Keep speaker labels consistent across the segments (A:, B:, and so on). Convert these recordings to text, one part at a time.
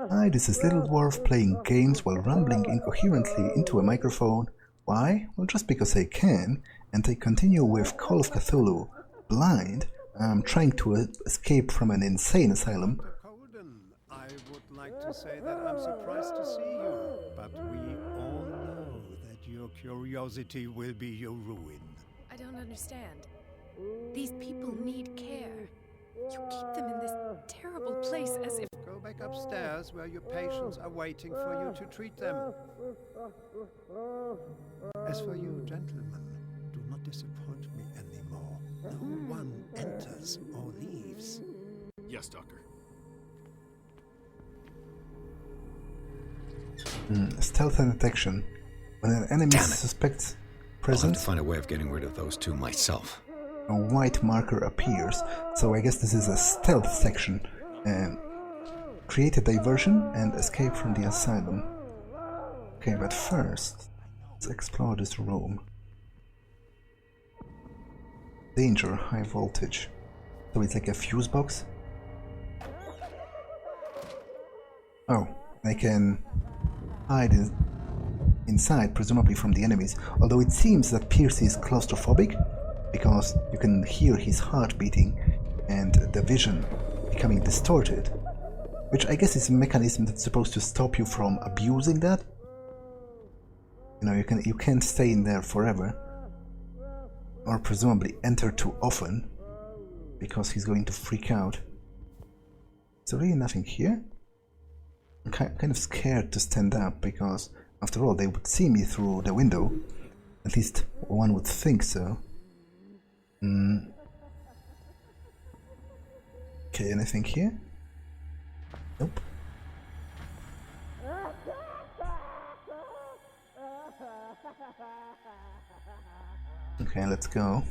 A: Hi, this is Little Dwarf playing games while rambling incoherently into a microphone. Why? Well, just because I can, and I continue with Call of Cthulhu. Blind, I'm trying to escape from an insane asylum.
B: I would like to say that I'm surprised to see you, but we all know that your curiosity will be your ruin.
C: I don't understand. These people need care. You keep them in this terrible place as if...
B: Go back upstairs where your patients are waiting for you to treat them. As for you, gentlemen, do not disappoint me anymore. No one enters or leaves.
D: Yes, Doctor.
A: Stealth and detection. When an enemy suspects presence,
E: I'll have to find a way of getting rid of those two myself.
A: a white marker appears. So I guess this is a stealth section. Create a diversion and escape from the asylum. Okay, but first, let's explore this room. Danger, high voltage. So it's like a fuse box. Oh, I can hide inside, presumably from the enemies. Although it seems that Pierce is claustrophobic, because you can hear his heart beating and the vision becoming distorted. Which I guess is a mechanism that's supposed to stop you from abusing that. You know, you can't stay in there forever. Or presumably enter too often, because he's going to freak out. Is there really nothing here? I'm kind of scared to stand up, because after all they would see me through the window. At least one would think so. Okay, anything here? Nope. Okay, let's go.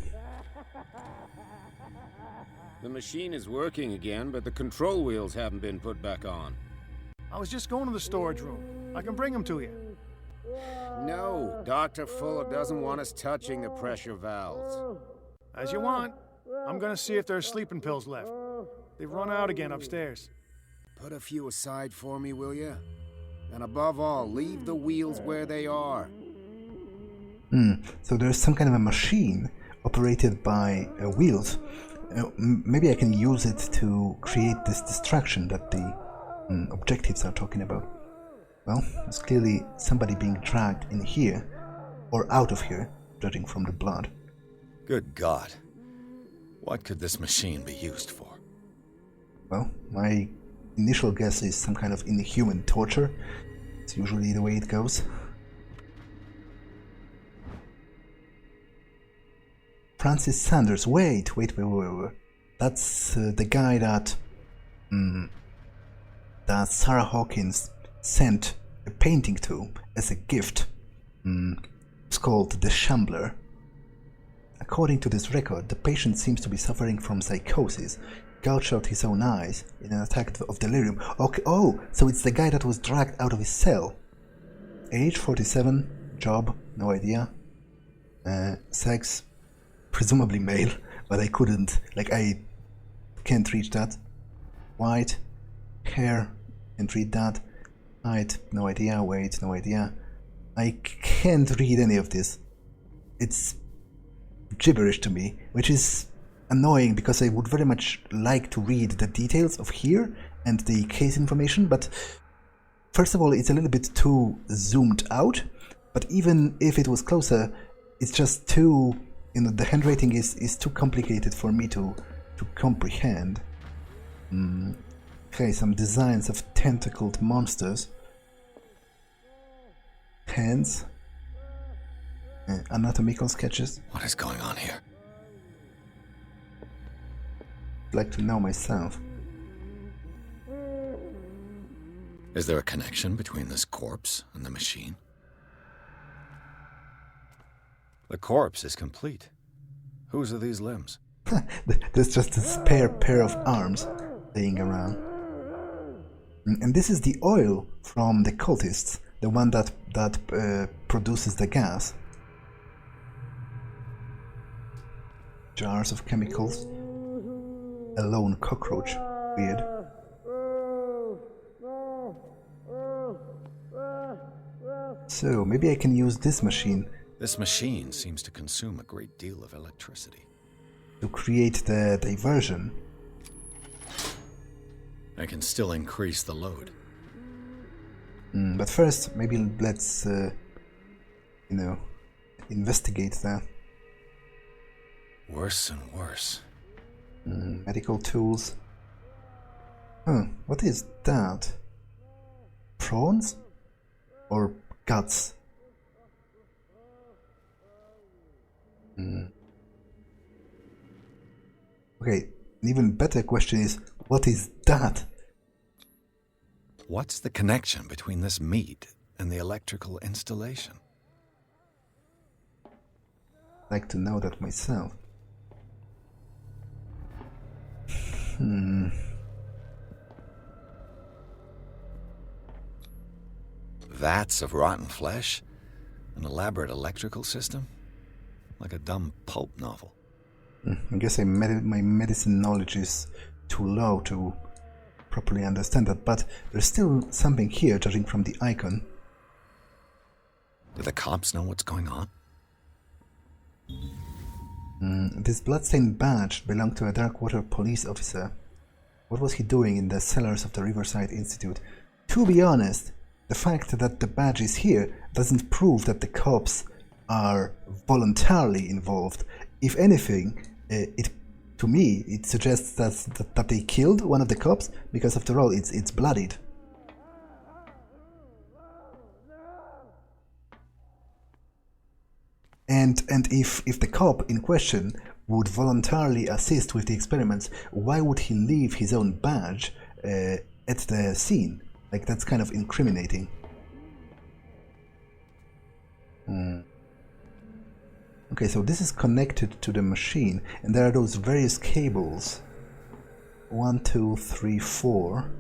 F: The machine is working again, but the control wheels haven't been put back on.
G: I was just going to the storage room. I can bring them to you.
F: No, Dr. Fuller doesn't want us touching the pressure valves.
G: As you want. I'm gonna see if there's sleeping pills left. They've run out again upstairs.
F: Put a few aside for me, will you? And above all, leave the wheels where they are.
A: So there's some kind of a machine operated by wheels. Maybe I can use it to create this distraction that the objectives are talking about. Well, there's clearly somebody being dragged in here, or out of here, judging from the blood.
E: Good God. What could this machine be used for?
A: Well, my initial guess is some kind of inhuman torture. It's usually the way it goes. Francis Sanders, wait. That's the guy that Sarah Hawkins sent a painting to as a gift. It's called The Shambler. According to this record, the patient seems to be suffering from psychosis, gouged out his own eyes in an attack of delirium. Okay, oh, so it's the guy that was dragged out of his cell. Age 47, job, no idea. Sex, presumably male, but I can't reach that. White, hair, can't read that. Height, no idea. Weight, no idea. I can't read any of this. It's gibberish to me, which is annoying because I would very much like to read the details of here and the case information, but first of all, it's a little bit too zoomed out, but even if it was closer, it's just too, the handwriting is too complicated for me to comprehend. Okay, some designs of tentacled monsters. Hands. Anatomical sketches.
E: What is going on here?
A: I'd like to know myself.
E: Is there a connection between this corpse and the machine? The corpse is complete. Whose are these limbs?
A: There's just a spare pair of arms laying around. And this is the oil from the cultists, the one that produces the gas. Jars of chemicals. A lone cockroach. Weird. So, maybe I can use this machine
E: This machine seems to consume a great deal of electricity.
A: to create the diversion.
E: I can still increase the load.
A: But first, maybe let's, investigate that.
E: Worse and worse.
A: Medical tools. What is that? Prawns? Or guts? Okay, an even better question is, what is that?
E: What's the connection between this meat and the electrical installation?
A: I'd like to know that myself.
E: Vats of rotten flesh? An elaborate electrical system? Like a dumb pulp novel.
A: I guess my medicine knowledge is too low to properly understand that, but there's still something here, judging from the icon.
E: Do the cops know what's going on?
A: This bloodstained badge belonged to a Darkwater police officer. What was he doing in the cellars of the Riverside Institute? To be honest, the fact that the badge is here doesn't prove that the cops are voluntarily involved. If anything, to me, it suggests that they killed one of the cops, because after all, it's bloodied. And if the cop in question would voluntarily assist with the experiments, why would he leave his own badge at the scene? Like, that's kind of incriminating. Okay, so this is connected to the machine, and there are those various cables. 1, 2, 3, 4.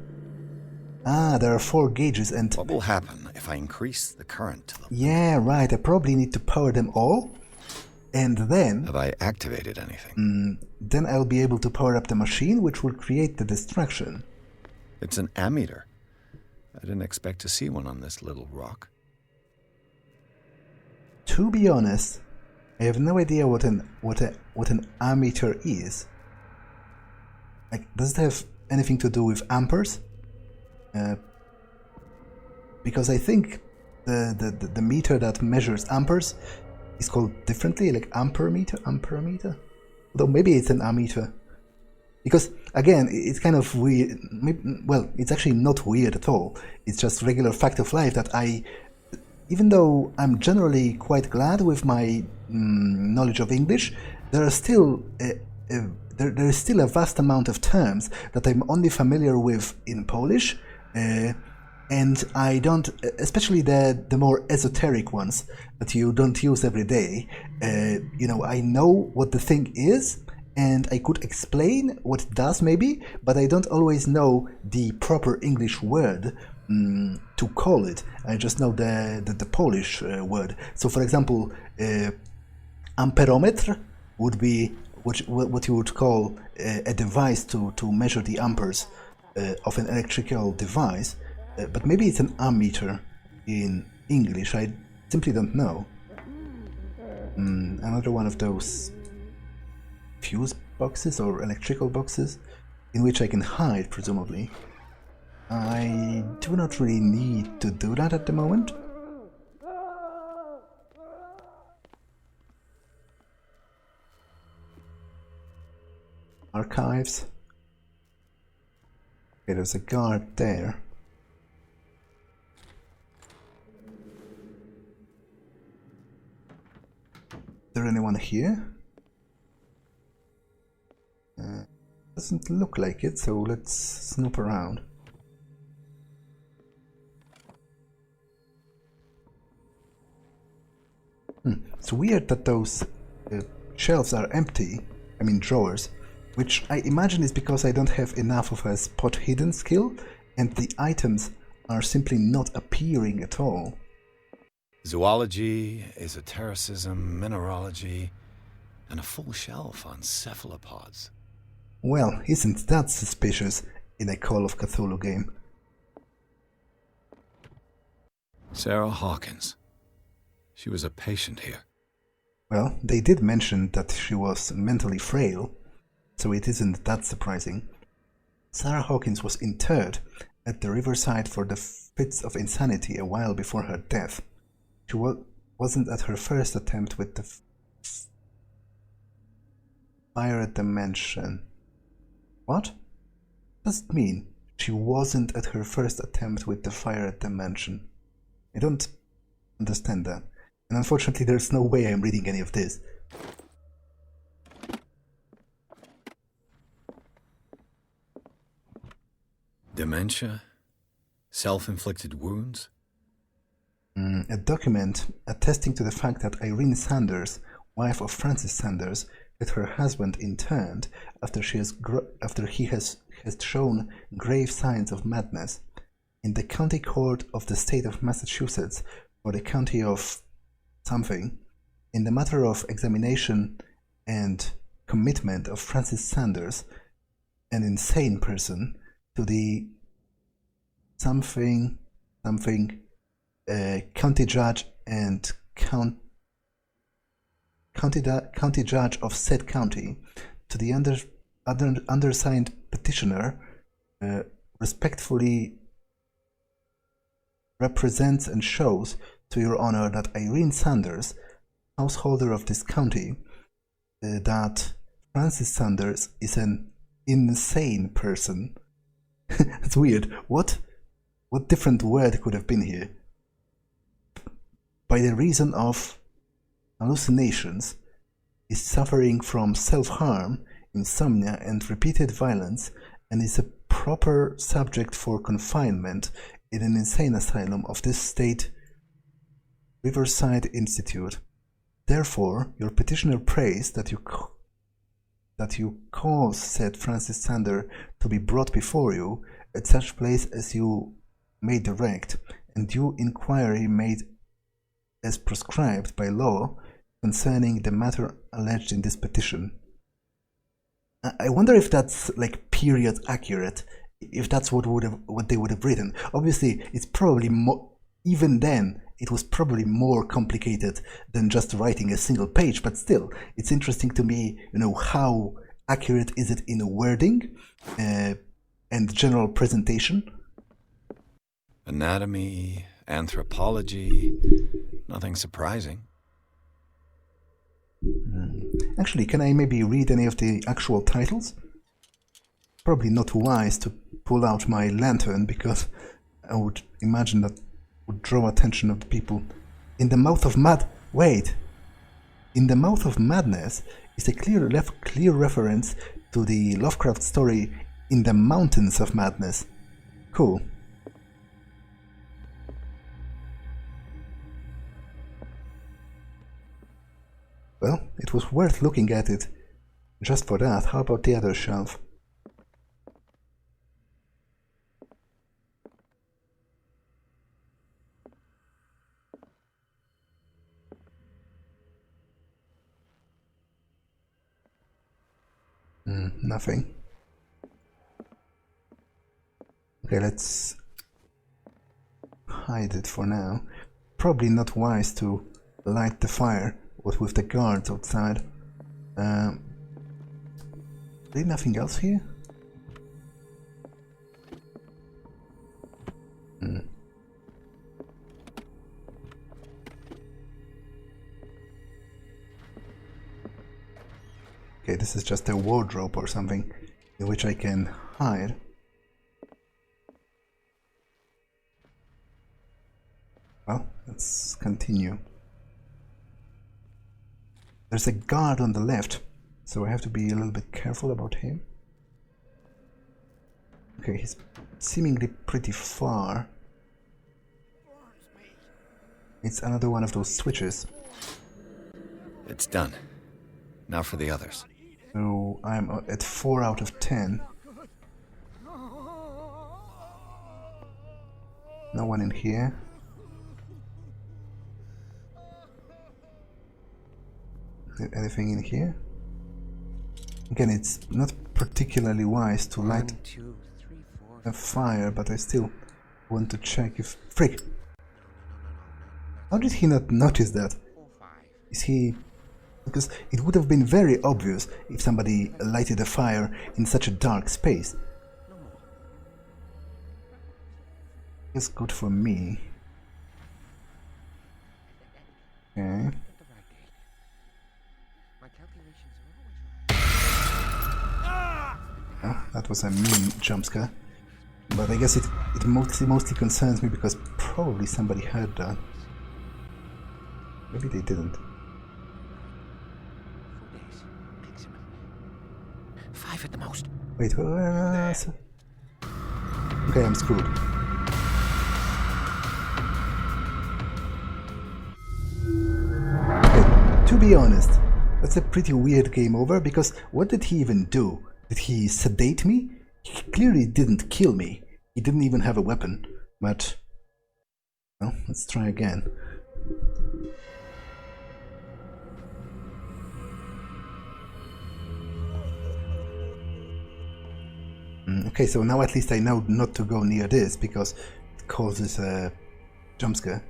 A: Ah, there are 4 gauges, and...
E: What will happen if I increase the current to them?
A: Yeah, right, I probably need to power them all, and then...
E: Have I activated anything?
A: Then I'll be able to power up the machine, which will create the distraction.
E: It's an ammeter. I didn't expect to see one on this little rock.
A: To be honest, I have no idea what an ammeter is. Like, does it have anything to do with amperes? Because I think the meter that measures amperes is called differently, like amperemeter. Though maybe it's an ammeter. Because again, it's kind of weird. Well, it's actually not weird at all. It's just regular fact of life that even though I'm generally quite glad with my knowledge of English, there is still a vast amount of terms that I'm only familiar with in Polish, and I don't, especially the more esoteric ones that you don't use every day. I know what the thing is, and I could explain what it does maybe, but I don't always know the proper English word to call it. I just know the Polish word. So, for example, amperometr would be what you would call a device to measure the amperes of an electrical device, but maybe it's an ammeter in English. I simply don't know. Another one of those fuse boxes or electrical boxes in which I can hide, presumably. I do not really need to do that at the moment. Archives. Okay, there's a guard there. Is there anyone here? Doesn't look like it, so let's snoop around. It's weird that those shelves are empty, I mean drawers, which I imagine is because I don't have enough of a spot hidden skill, and the items are simply not appearing at all.
E: Zoology, esotericism, mineralogy, and a full shelf on cephalopods.
A: Well, isn't that suspicious in a Call of Cthulhu game?
E: Sarah Hawkins. She was a patient here.
A: Well, they did mention that she was mentally frail, so it isn't that surprising. Sarah Hawkins was interred at the riverside for the fits of insanity a while before her death. She wasn't at her first attempt with the fire at the mansion. What does it mean? She wasn't at her first attempt with the fire at the mansion. I don't understand that. And unfortunately, there's no way I'm reading any of this.
E: Dementia? Self-inflicted wounds?
A: A document attesting to the fact that Irene Sanders, wife of Francis Sanders, had her husband interned after he has shown grave signs of madness. In the county court of the state of Massachusetts, or the county of something, in the matter of examination and commitment of Francis Sanders, an insane person, to the county judge and county judge of said county, to the undersigned petitioner, respectfully represents and shows to your honor that Irene Sanders, householder of this county, that Francis Sanders is an insane person. That's weird. What different word could have been here? By the reason of hallucinations, is suffering from self-harm, insomnia, and repeated violence, and is a proper subject for confinement in an insane asylum of this state, Riverside Institute. Therefore, your petitioner prays that you cause said Francis Sander to be brought before you at such place as you may direct, and due inquiry made as prescribed by law concerning the matter alleged in this petition. I wonder if that's like period accurate, if that's what they would have written. Obviously, it's probably more. Even then, it was probably more complicated than just writing a single page. But still, it's interesting to me, how accurate is it in wording and general presentation.
E: Anatomy, anthropology, nothing surprising.
A: Actually, can I maybe read any of the actual titles? Probably not wise to pull out my lantern, because I would imagine that would draw attention of the people. In the Mouth of Madness is a clear reference to the Lovecraft story In the Mountains of Madness. Cool. Well, it was worth looking at it just for that. How about the other shelf? Nothing. Okay, let's hide it for now. Probably not wise to light the fire with the guards outside. Is there nothing else here? Okay, this is just a wardrobe or something in which I can hide. Well, let's continue. There's a guard on the left, so I have to be a little bit careful about him. Okay, he's seemingly pretty far. It's another one of those switches.
E: It's done. Now for the others.
A: So I'm at 4 out of 10. No one in here. Anything in here? Again, it's not particularly wise to light a fire, but I still want to check if... Frick! How did he not notice that? Is he... Because it would have been very obvious if somebody lighted a fire in such a dark space. It's good for me. Okay. Oh, that was a mean jumpscare. But I guess it mostly concerns me because probably somebody heard that. Maybe they didn't.
D: 4 days. Maximum. 5 at the most.
A: Wait, okay, I'm screwed. Okay, to be honest, that's a pretty weird game over because what did he even do? Did he sedate me? He clearly didn't kill me. He didn't even have a weapon. But, well, let's try again. Okay, so now at least I know not to go near this because it causes a jump scare.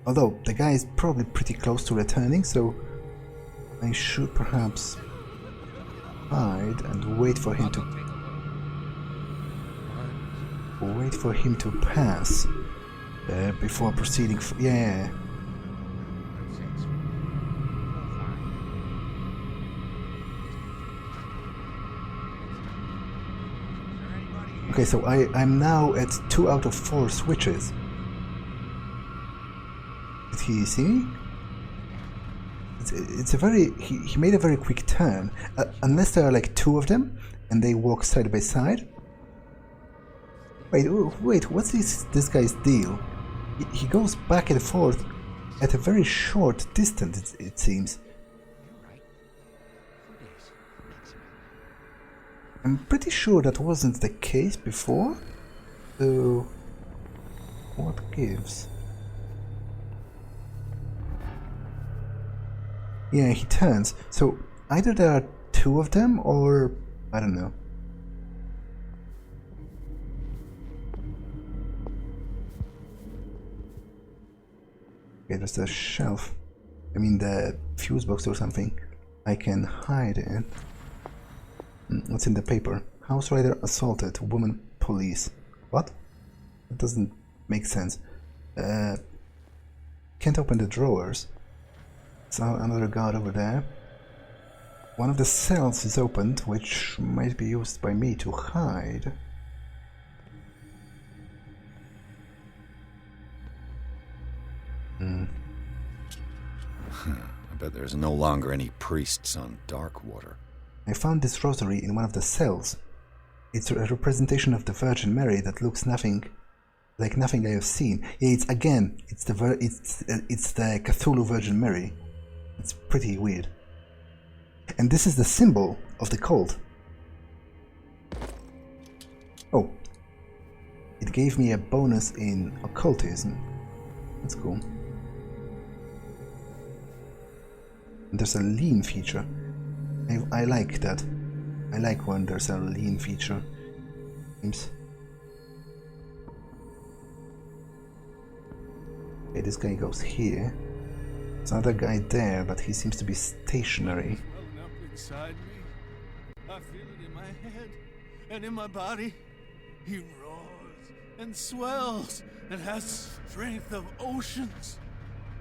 A: Although the guy is probably pretty close to returning, so I should perhaps hide and wait for him to pass before proceeding. Yeah. Okay, so I'm now at 2 out of 4 switches. Did he see me? It's a very... He made a very quick turn. Unless there are like 2 of them, and they walk side by side. Wait, what's this guy's deal? He goes back and forth at a very short distance, it seems. I'm pretty sure that wasn't the case before, so what gives? Yeah, he turns, so either there are 2 of them or I don't know. Okay, there's a shelf, I mean the fuse box or something I can hide in. What's in the paper? House rider assaulted, woman police. What? That doesn't make sense. Can't open the drawers. So another guard over there. One of the cells is opened, which might be used by me to hide.
E: I bet there's no longer any priests on Darkwater.
A: I found this rosary in one of the cells. It's a representation of the Virgin Mary that looks nothing like nothing I have seen. Yeah, it's the Cthulhu Virgin Mary. It's pretty weird. And this is the symbol of the cult. Oh. It gave me a bonus in occultism. That's cool. And there's a lean feature. I like that. I like when there's a lean feature. Seems. Okay, this guy goes here. There's another guy there, but he seems to be stationary.
H: Welling up inside me. I feel it in my head and in my body. He roars and swells and has strength of oceans.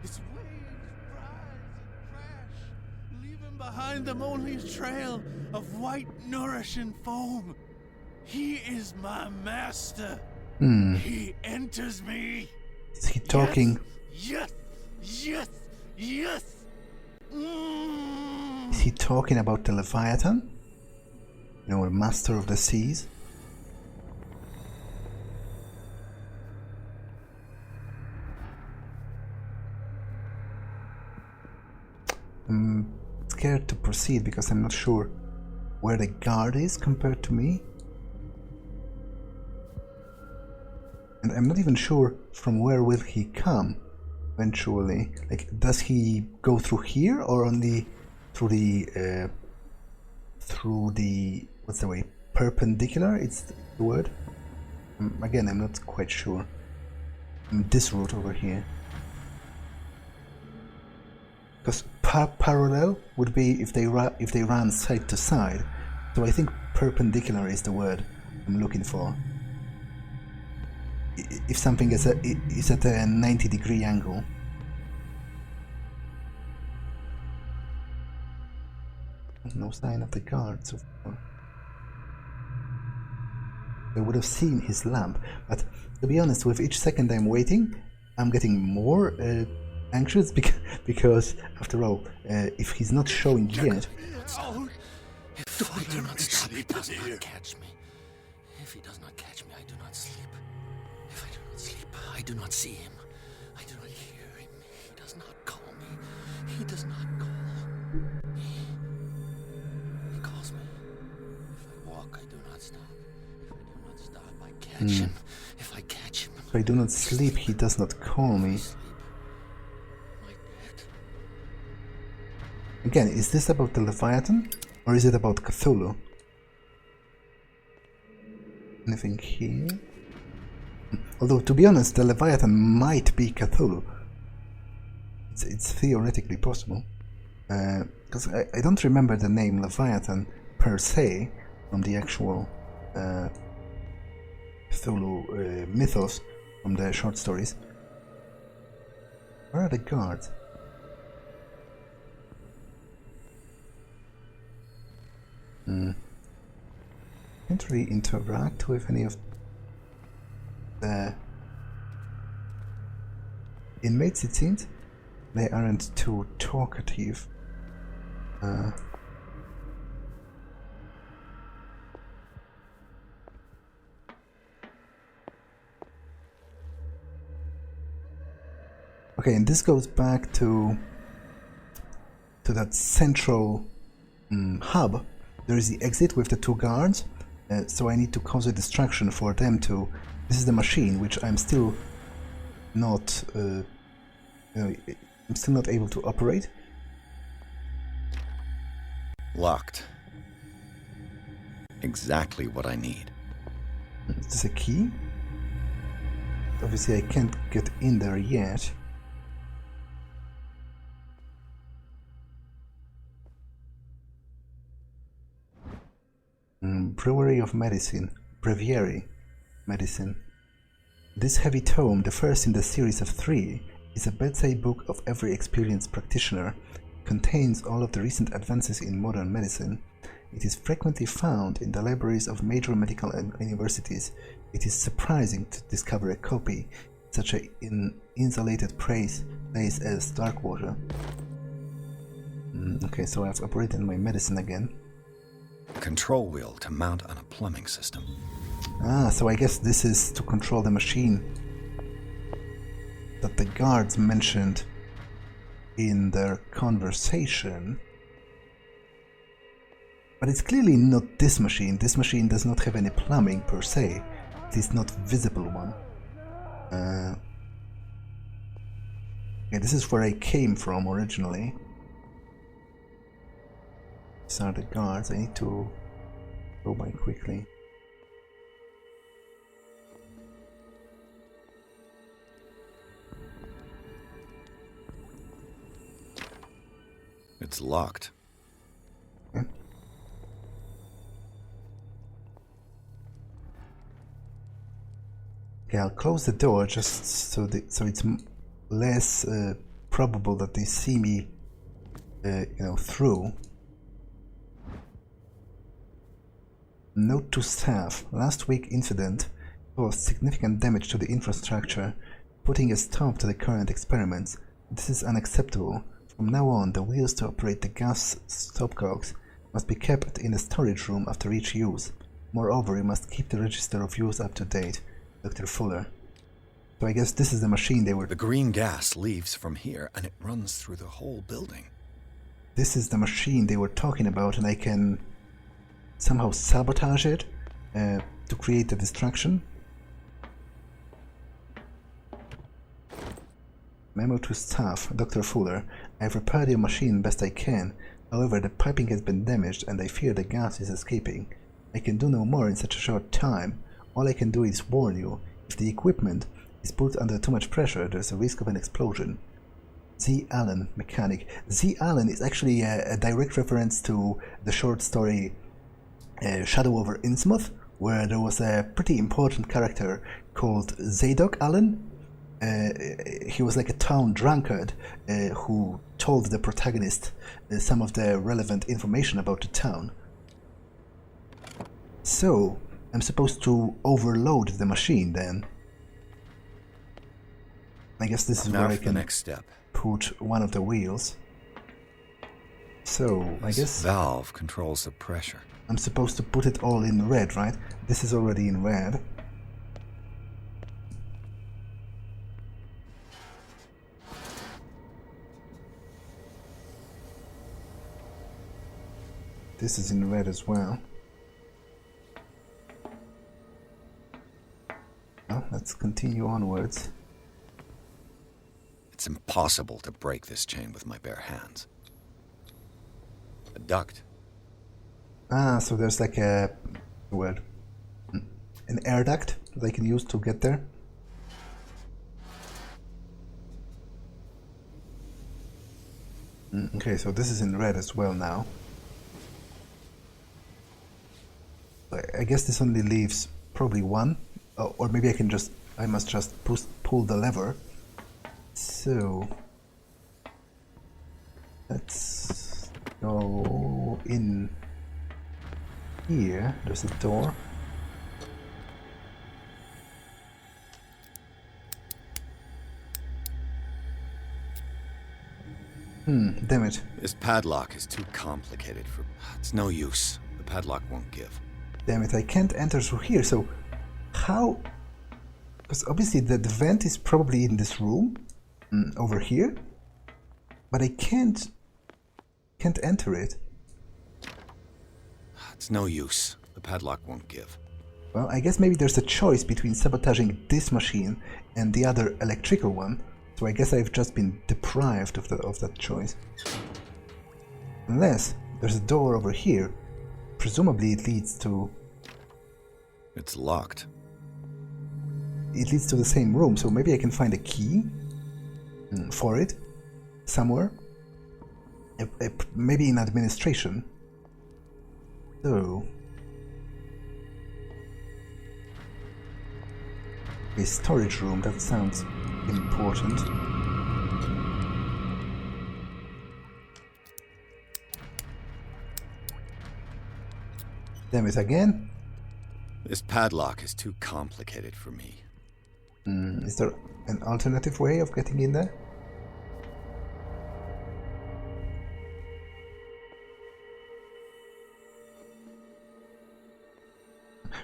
H: Its waves rise and crash, leaving behind them only a trail of white, nourishing foam. He is my master. He enters me.
A: Is he talking?
H: Yes, yes, yes.
A: Is he talking about the Leviathan? You know, a master of the seas? I'm scared to proceed because I'm not sure where the guard is compared to me. And I'm not even sure from where will he come eventually. Like, does he go through here or only through the what's the way? Perpendicular? It's the word? Again, I'm not quite sure. this route over here. Because parallel would be if they ran side to side. So I think perpendicular is the word I'm looking for. If something is at a 90-degree angle. No sign of the guard so far. I would have seen his lamp, but to be honest, with each second I'm waiting, I'm getting more anxious because after all, if he's not showing yet...
D: If I do not stop, he does not catch me. If he does not catch me, I do not sleep. If I do not sleep, I do not see him. I do not hear him. He does not call me. He does not call. He calls me. If I walk, I do not stop. If I do not stop, I catch him. If I catch him...
A: If I do not sleep, he does not call me. Again, is this about the Leviathan? Or is it about Cthulhu? Anything here? Although, to be honest, the Leviathan might be Cthulhu. It's theoretically possible. Because I don't remember the name Leviathan per se from the actual Cthulhu mythos from the short stories. Where are the guards? Can't really interact with any of the inmates, it seems. They aren't too talkative. Okay, and this goes back to that central hub. There is the exit with the two guards, so I need to cause a distraction for them to... This is the machine, which I'm still not... I'm still not able to operate.
E: Locked. Exactly what I need.
A: Is this a key? Obviously I can't get in there yet. Brewery of Medicine. Breviary Medicine. This heavy tome, the first in the series of 3, is a bedside book of every experienced practitioner. It contains all of the recent advances in modern medicine. It is frequently found in the libraries of major medical universities. It is surprising to discover a copy in such an insulated place as Darkwater. Okay, so I've operated my medicine again.
E: Control wheel to mount on a plumbing system.
A: Ah, so I guess this is to control the machine that the guards mentioned in their conversation. But it's clearly not this machine. This machine does not have any plumbing per se. It is not visible one. Okay, this is where I came from originally. These are the guards. I need to go by quickly.
E: It's locked.
A: Okay. Okay, I'll close the door just so it's less probable that they see me, through. Note to staff: last week's incident caused significant damage to the infrastructure, putting a stop to the current experiments. This is unacceptable. From now on, the wheels to operate the gas stopcocks must be kept in the storage room after each use. Moreover, you must keep the register of use up to date. Dr. Fuller. So I guess this is the machine they were...
E: The green gas leaves from here and it runs through the whole building.
A: This is the machine they were talking about, and I can somehow sabotage it to create the distraction. Memo to staff: Dr. Fuller, I have repaired your machine best I can. However, the piping has been damaged and I fear the gas is escaping. I can do no more in such a short time. All I can do is warn you. If the equipment is put under too much pressure, there's a risk of an explosion. Z. Allen, mechanic. Z. Allen is actually a direct reference to the short story Shadow over Innsmouth, where there was a pretty important character called Zadok Allen. He was like a town drunkard who told the protagonist some of the relevant information about the town. So, I'm supposed to overload the machine then. I guess this is where I can
E: next step.
A: Put one of the wheels. So, I guess
E: valve controls the pressure.
A: I'm supposed to put it all in red, right? This is already in red. This is in red as well. Well, let's continue onwards.
E: It's impossible to break this chain with my bare hands. A duct.
A: Ah, so there's like a word, an air duct that I can use to get there. Okay, so this is in red as well now. I guess this only leaves probably one, or maybe I must just pull the lever. So let's go in here. There's a door. Damn it.
E: This padlock is too complicated for... It's no use. The padlock won't give.
A: Damn it, I can't enter through here, so how... Because obviously the vent is probably in this room, over here, but I can't enter it.
E: It's no use. The padlock won't give.
A: Well, I guess maybe there's a choice between sabotaging this machine and the other electrical one, so I guess I've just been deprived of that choice. Unless there's a door over here. Presumably it leads to...
E: It's locked.
A: It leads to the same room, so maybe I can find a key for it somewhere. Maybe in administration. So... a storage room, that sounds important. Damn it, again?
E: This padlock is too complicated for me.
A: Is there an alternative way of getting in there?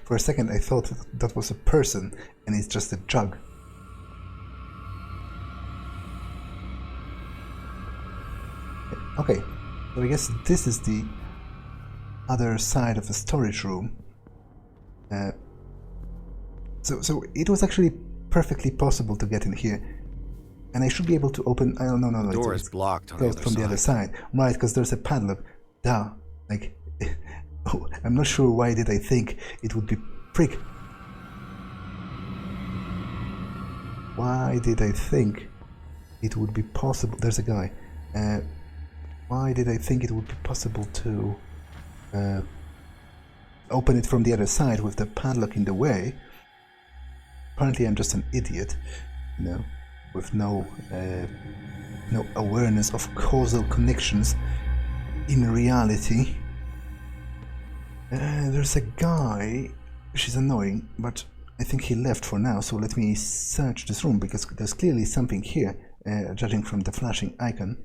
A: For a second I thought that was a person and it's just a jug. Okay, so I guess this is the other side of the storage room. So it was actually perfectly possible to get in here, and I should be able to open. Oh no,
E: the door is blocked on the other
A: from the other side, right? Because there's a padlock. Duh. Like, oh, I'm not sure why did I think it would be prick. Why did I think it would be possible? There's a guy. Why did I think it would be possible to open it from the other side with the padlock in the way? Apparently I'm just an idiot, you know, with no awareness of causal connections in reality. There's a guy, which is annoying, but I think he left for now, so let me search this room, because there's clearly something here, judging from the flashing icon.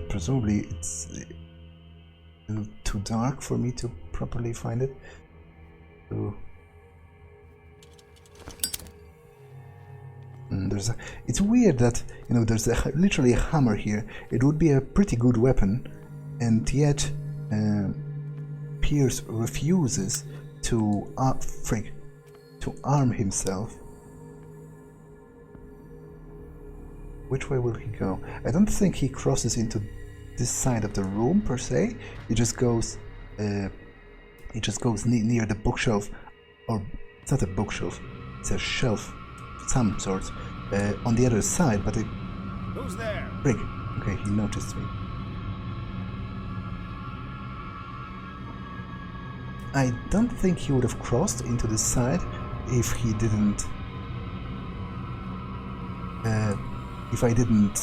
A: Presumably it's a little too dark for me to properly find it. So it's weird that, you know, there's literally a hammer here. It would be a pretty good weapon, and yet Pierce refuses to arm himself. Which way will he go? I don't think he crosses into this side of the room per se. He just goes He just goes near the bookshelf, or it's not a bookshelf, it's a shelf of some sort, on the other side, but
F: Who's there?
A: Rick. Okay, he noticed me. I don't think he would have crossed into the side if he didn't... if I didn't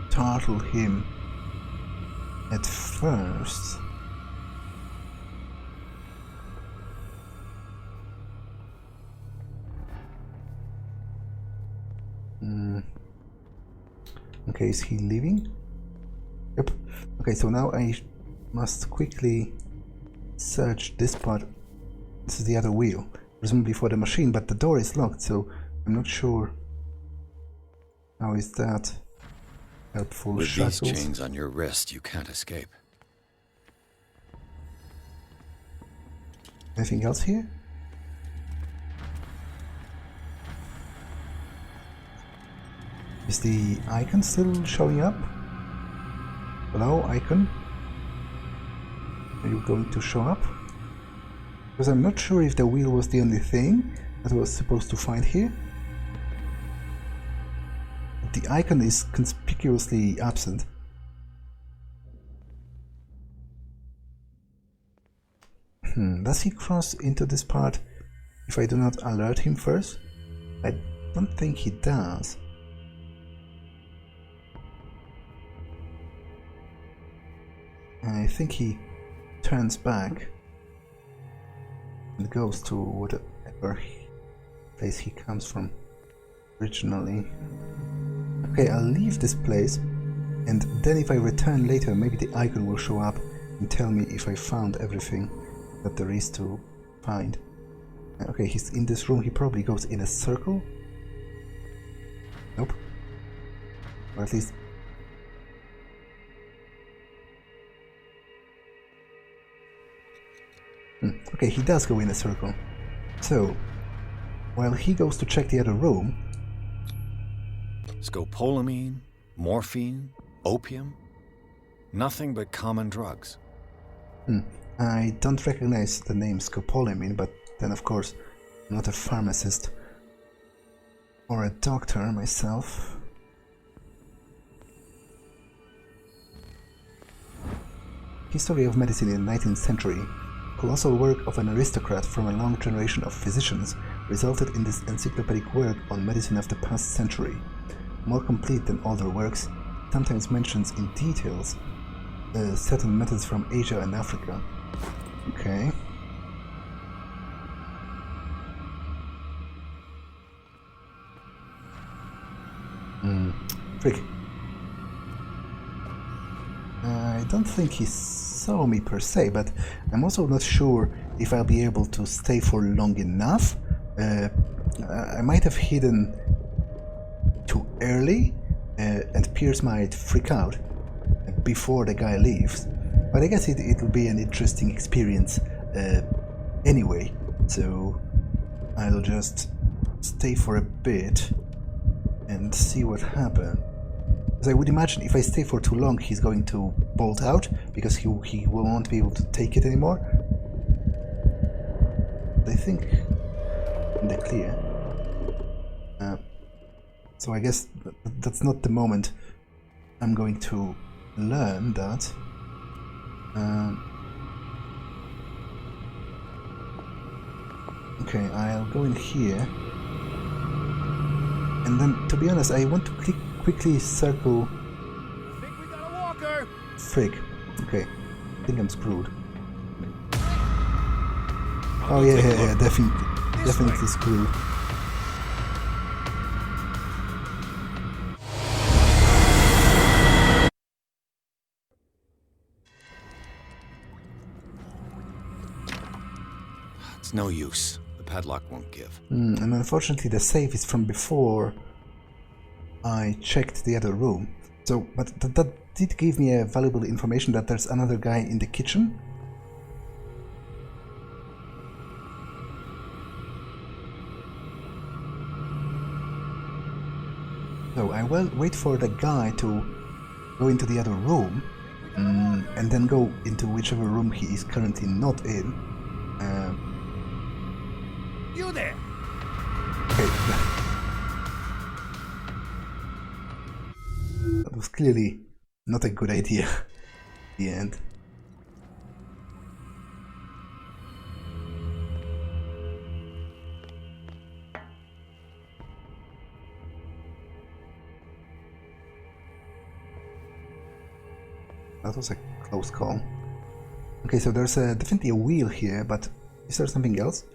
A: startle him at first. Okay, is he leaving? Yep. Okay, so now I must quickly search this part. This is the other wheel, presumably for the machine, but the door is locked, so I'm not sure. How is that helpful?
E: With
A: Shackles.
E: these chains on your wrist, you can't escape.
A: Anything else here? Is the icon still showing up? Hello, icon? Are you going to show up? Because I'm not sure if the wheel was the only thing that I was supposed to find here. The icon is conspicuously absent. Does he cross into this part if I do not alert him first? I don't think he does. I think he turns back and goes to whatever place he comes from originally. Okay, I'll leave this place, and then if I return later, maybe the icon will show up and tell me if I found everything that there is to find. Okay, he's in this room. He probably goes in a circle. Nope. Or at least... Okay, he does go in a circle. So, while he goes to check the other room...
E: Scopolamine, morphine, opium? Nothing but common drugs.
A: I don't recognize the name scopolamine, but then of course I'm not a pharmacist or a doctor myself. History of medicine in the 19th century. Colossal work of an aristocrat from a long generation of physicians resulted in this encyclopedic work on medicine of the past century. More complete than older works, sometimes mentions in details certain methods from Asia and Africa. Okay. Frick. I don't think he saw me per se, but I'm also not sure if I'll be able to stay for long enough. I might have hidden too early, and Pierce might freak out before the guy leaves. But I guess it'll be an interesting experience anyway, so I'll just stay for a bit and see what happens. Because I would imagine if I stay for too long, he's going to bolt out, because he won't be able to take it anymore. I think in the clear. So I guess that's not the moment I'm going to learn that. Okay, I'll go in here, and then, to be honest, I want to quickly circle.
F: I think we got a walker.
A: Frick. Okay, I think I'm screwed. Oh yeah, definitely screwed.
E: It's no use. The padlock won't give.
A: And unfortunately the safe is from before I checked the other room. So, but that did give me a valuable information that there's another guy in the kitchen. So I will wait for the guy to go into the other room. and then go into whichever room he is currently not in.
B: You there!
A: Okay. That was clearly not a good idea at the end. That was a close call. Okay, so there's definitely a wheel here, but is there something else?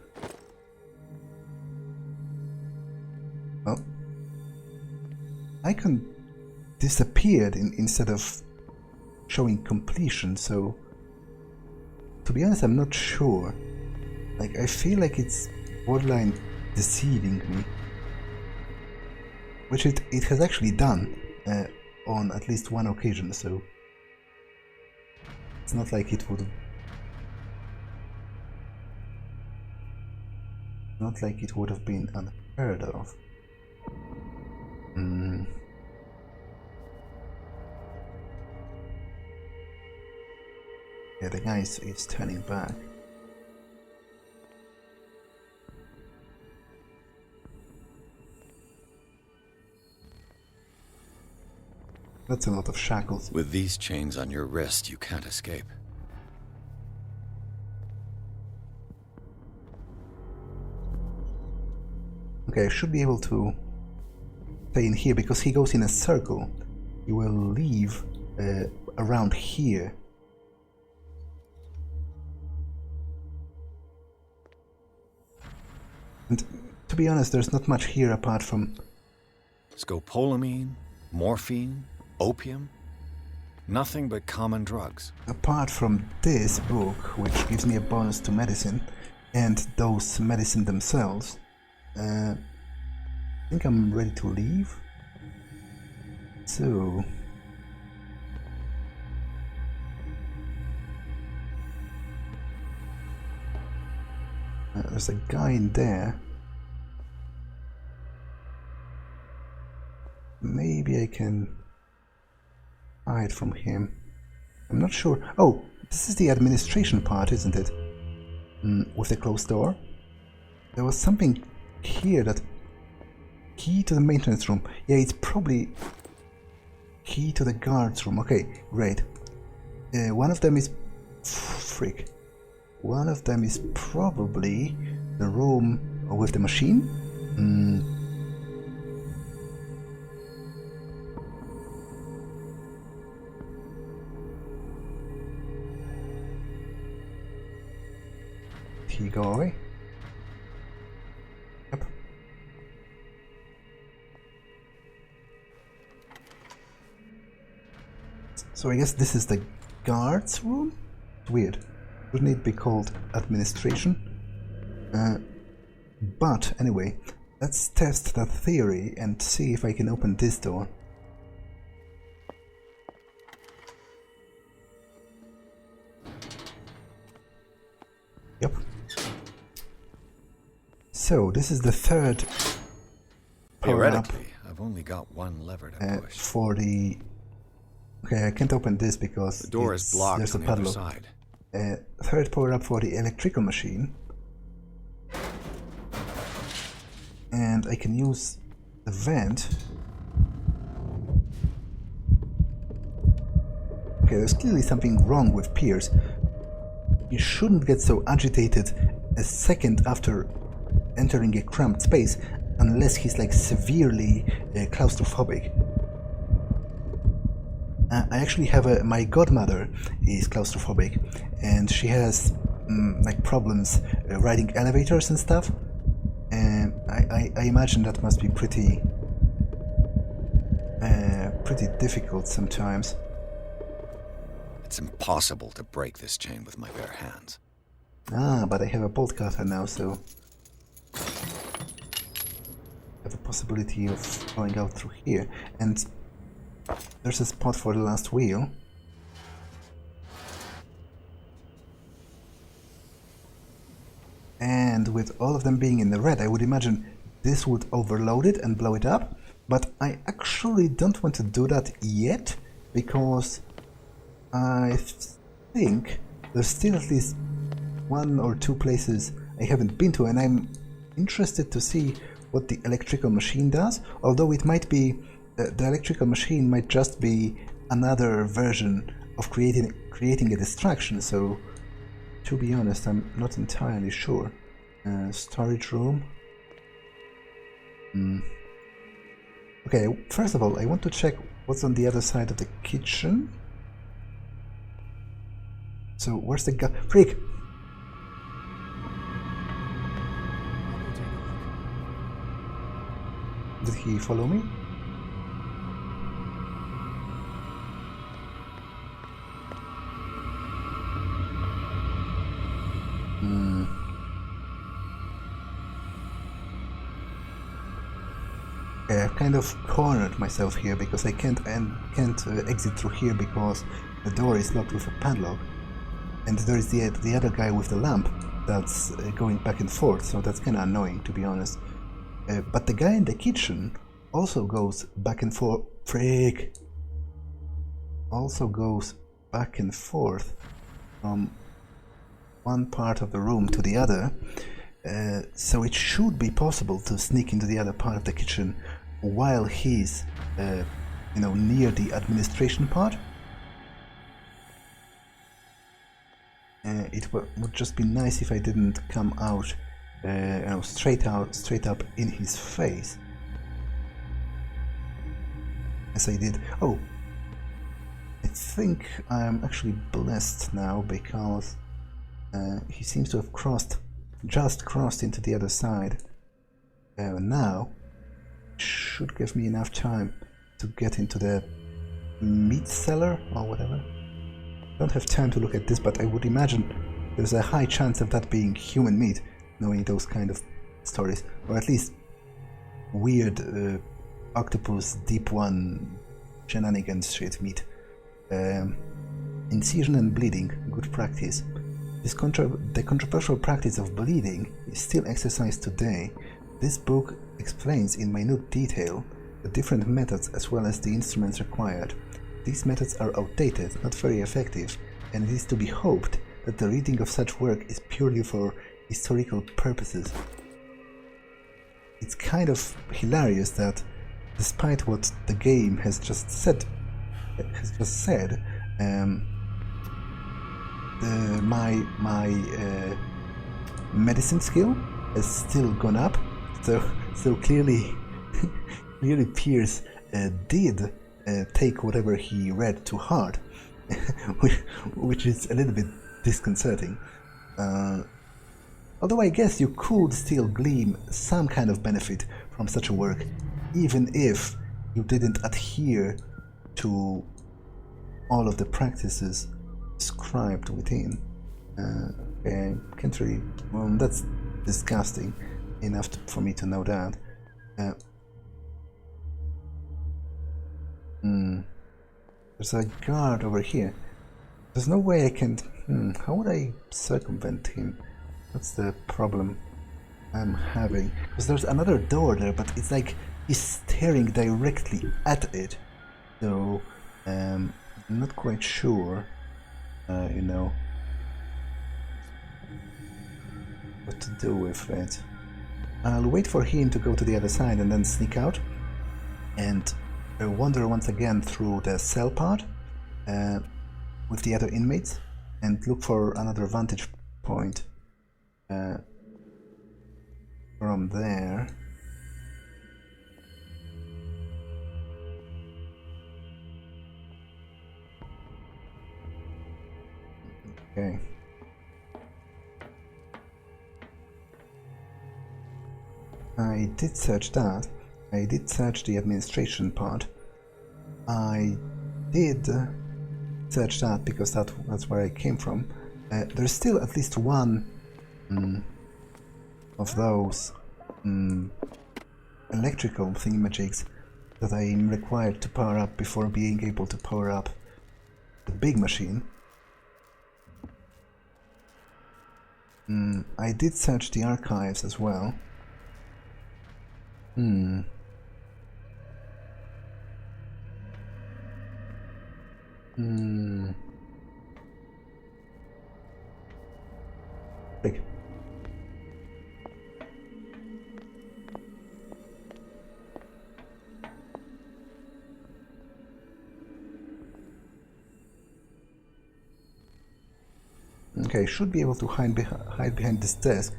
A: Well, icon disappeared instead of showing completion, so to be honest, I'm not sure. Like, I feel like it's borderline deceiving me, which it has actually done on at least one occasion, so it's not like it would have been unheard of. Yeah, the guy is turning back. That's a lot of shackles.
E: With these chains on your wrist, you can't escape.
A: Okay, I should be able to stay in here because he goes in a circle. He will leave around here. And to be honest, there's not much here apart from
E: Scopolamine, morphine, opium. Nothing but common drugs.
A: Apart from this book, which gives me a bonus to medicine, and those medicine themselves, I think I'm ready to leave. So there's a guy in there. Maybe I can hide from him. I'm not sure. Oh, this is the administration part, isn't it? With the closed door. There was something here that... Key to the maintenance room. Yeah, it's probably... Key to the guards room. Okay, great. One of them is... Frick. One of them is probably the room with the machine. He go away? Yep. So I guess this is the guards room? Weird. Wouldn't it be called administration? But anyway, let's test that theory and see if I can open this door. Yep. So this is the third power up.
E: Theoretically, I've only got one lever to push.
A: For the... Okay, I can't open this because
E: the door is blocked
A: there's
E: on
A: a
E: the other
A: padlock.
E: side.
A: Third power up for the electrical machine. And I can use the vent. Okay, there's clearly something wrong with Pierce. You shouldn't get so agitated a second after entering a cramped space unless he's like severely claustrophobic. I actually have my godmother is claustrophobic and she has like problems riding elevators and stuff, and I imagine that must be pretty difficult sometimes.
E: It's impossible to break this chain with my bare hands.
A: But I have a bolt cutter now, so I have a possibility of going out through here. And there's a spot for the last wheel. And with all of them being in the red, I would imagine this would overload it and blow it up. But I actually don't want to do that yet, because I think there's still at least 1 or 2 places I haven't been to, and I'm interested to see what the electrical machine does, although it might be the electrical machine might just be another version of creating a distraction, so to be honest I'm not entirely sure. Storage room. Okay, first of all I want to check what's on the other side of the kitchen. So where's the guy? Freak! Did he follow me? Okay, I've kind of cornered myself here because I can't exit through here because the door is locked with a padlock, and there is the other guy with the lamp that's going back and forth, so that's kind of annoying, to be honest. But the guy in the kitchen also goes back and forth. Freak! Also goes back and forth from one part of the room to the other, so it should be possible to sneak into the other part of the kitchen while he's, near the administration part. It would just be nice if I didn't come out, straight up in his face, as I did. Oh, I think I'm actually blessed now because he seems to have just crossed into the other side. Now should give me enough time to get into the meat cellar or whatever. Don't have time to look at this, but I would imagine there's a high chance of that being human meat, knowing those kind of stories, or at least weird octopus deep one shenanigans shit meat. Incision and bleeding, good practice. The controversial practice of bleeding is still exercised today. This book explains in minute detail the different methods as well as the instruments required. These methods are outdated, not very effective, and it is to be hoped that the reading of such work is purely for historical purposes. It's kind of hilarious that, despite what the game has just said, my medicine skill has still gone up. So clearly, Pierce did take whatever he read to heart, which is a little bit disconcerting. Although I guess you could still glean some kind of benefit from such a work, even if you didn't adhere to all of the practices described within. Okay, can't really. Well, that's disgusting enough for me to know that. There's a guard over here. There's no way I can. How would I circumvent him? That's the problem I'm having. Because there's another door there, but it's like he's staring directly at it. So, I'm not quite sure, what to do with it. I'll wait for him to go to the other side and then sneak out and wander once again through the cell part with the other inmates and look for another vantage point from there. Okay. I did search that. I did search the administration part. I did search that because that's where I came from. There's still at least one of those electrical thingamajigs that I am required to power up before being able to power up the big machine. I did search the archives as well. Click. Okay, should be able to hide behind this desk.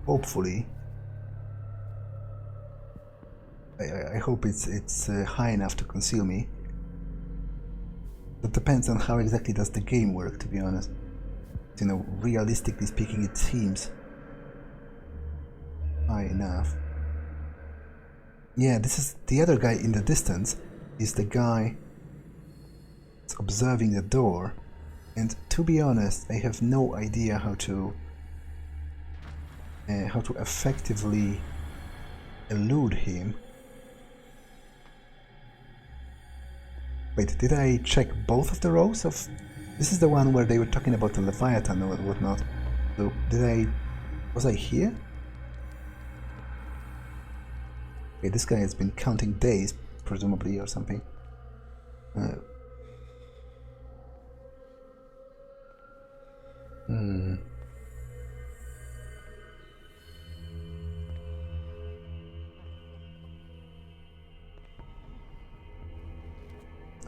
A: Hopefully. I hope it's high enough to conceal me. That depends on how exactly does the game work, to be honest. You know, realistically speaking, it seems high enough. Yeah, this is the other guy in the distance. Is the guy that's observing the door. And to be honest, I have no idea how to effectively elude him. Wait, did I check both of the rows of... This is the one where they were talking about the Leviathan or whatnot. So, was I here? Okay, this guy has been counting days, presumably, or something.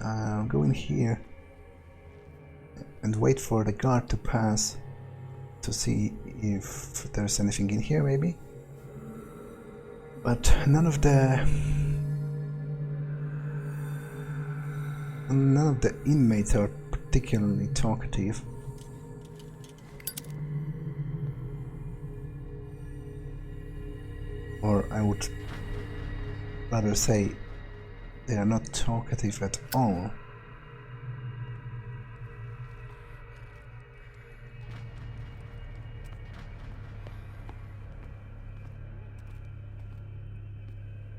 A: I'll go in here and wait for the guard to pass to see if there's anything in here, maybe. But none of the inmates are particularly talkative. Or I would rather say they are not talkative at all.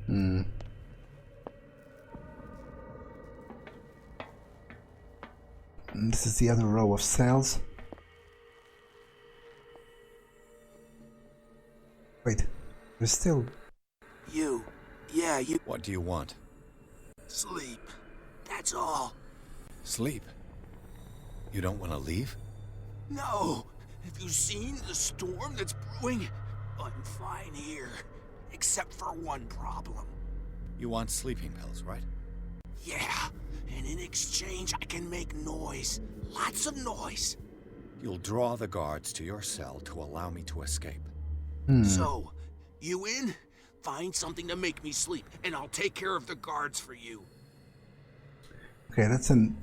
A: And this is the other row of cells. Wait, there's still...
F: You.
E: What do you want?
F: Sleep. That's all.
E: Sleep? You don't want to leave?
F: No. Have you seen the storm that's brewing? I'm fine here. Except for one problem.
E: You want sleeping pills, right?
F: Yeah. And in exchange, I can make noise. Lots of noise.
E: You'll draw the guards to your cell to allow me to escape.
F: So, you in? Find something to make me sleep, and I'll take care of the guards for you.
A: Okay, that's an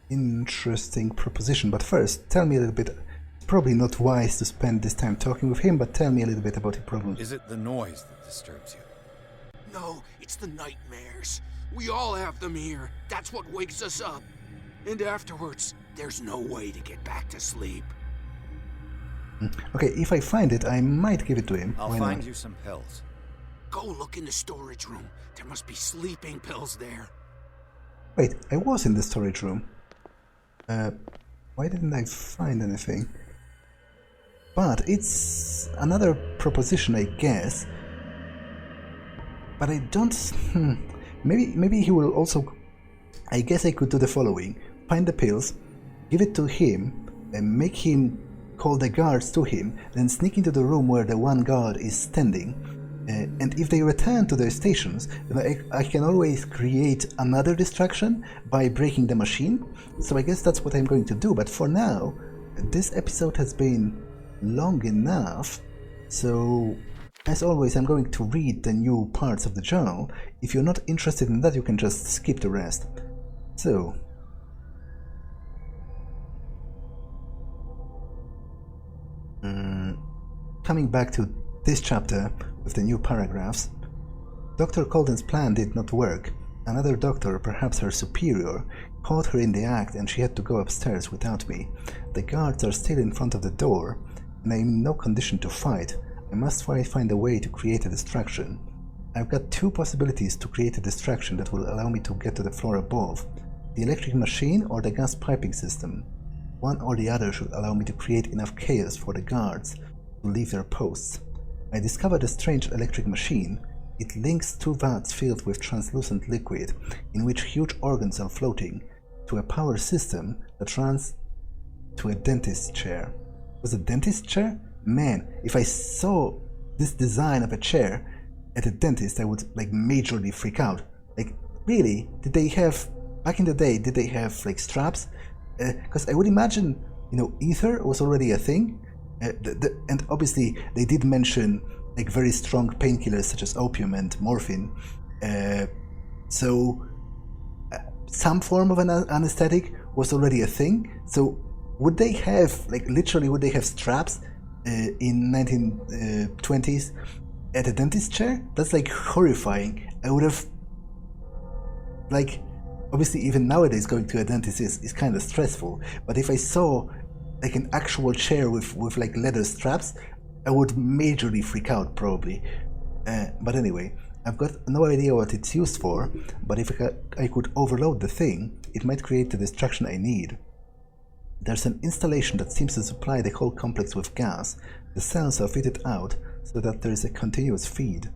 A: interesting proposition, but first, tell me a little bit. It's probably not wise to spend this time talking with him, but tell me a little bit about your problem.
E: Is it the noise that disturbs you?
F: No, it's the nightmares. We all have them here. That's what wakes us up. And afterwards, there's no way to get back to sleep.
A: Okay, if I find it, I might give it to him.
E: I'll find you some pills.
F: Go look in the storage room. There must be sleeping pills there.
A: Wait, I was in the storage room. Why didn't I find anything? But it's another proposition, I guess. But I don't... Maybe he will also... I guess I could do the following. Find the pills, give it to him, and make him call the guards to him, then sneak into the room where the one guard is standing. And if they return to their stations, then I can always create another distraction by breaking the machine. So I guess that's what I'm going to do. But for now, this episode has been long enough. So, as always, I'm going to read the new parts of the journal. If you're not interested in that, you can just skip the rest. So... coming back to this chapter with the new paragraphs. Dr. Colden's plan did not work. Another doctor, perhaps her superior, caught her in the act and she had to go upstairs without me. The guards are still in front of the door and I'm in no condition to fight. I must find a way to create a distraction. I've got two possibilities to create a distraction that will allow me to get to the floor above. The electric machine or the gas piping system. One or the other should allow me to create enough chaos for the guards to leave their posts. I discovered a strange electric machine. It links two vats filled with translucent liquid, in which huge organs are floating, to a power system that runs to a dentist's chair. Was a dentist chair? Man, if I saw this design of a chair at a dentist, I would like majorly freak out. Like, really? Did they have, back in the day, did they have like straps? Because I would imagine, you know, ether was already a thing. And obviously they did mention like very strong painkillers such as opium and morphine. So some form of an anesthetic was already a thing. So would they have, like, literally, would they have straps in 1920s at a dentist chair? That's like horrifying. I would have, like, obviously even nowadays going to a dentist is kind of stressful, but if I saw like an actual chair with like leather straps, I would majorly freak out probably. But anyway, I've got no idea what it's used for, but if I could overload the thing, it might create the distraction I need. There's an installation that seems to supply the whole complex with gas. The cells are fitted out so that there is a continuous feed.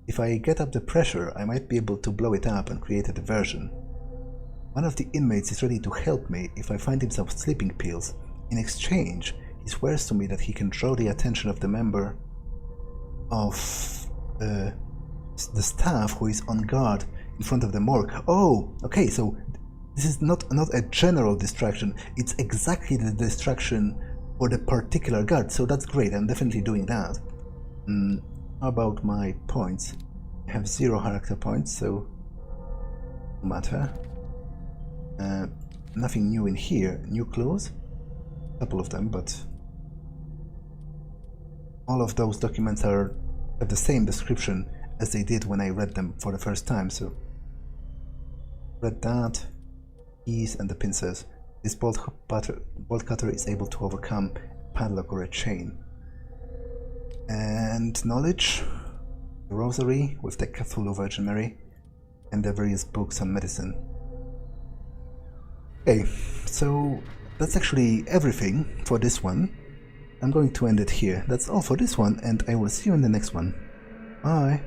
A: If I get up the pressure, I might be able to blow it up and create a diversion. One of the inmates is ready to help me if I find himself sleeping pills. In exchange, he swears to me that he can draw the attention of the member of the staff who is on guard in front of the morgue. Oh, okay, so this is not a general distraction, it's exactly the distraction for the particular guard, so that's great, I'm definitely doing that. How about my points? I have 0 character points, so no matter. Nothing new in here. New clues? A couple of them, but all of those documents have the same description as they did when I read them for the first time, so read that. Keys and the pincers. This bolt cutter is able to overcome a padlock or a chain. And knowledge, the rosary with the Cthulhu Virgin Mary, and the various books on medicine. Okay, so that's actually everything for this one. I'm going to end it here. That's all for this one, and I will see you in the next one. Bye!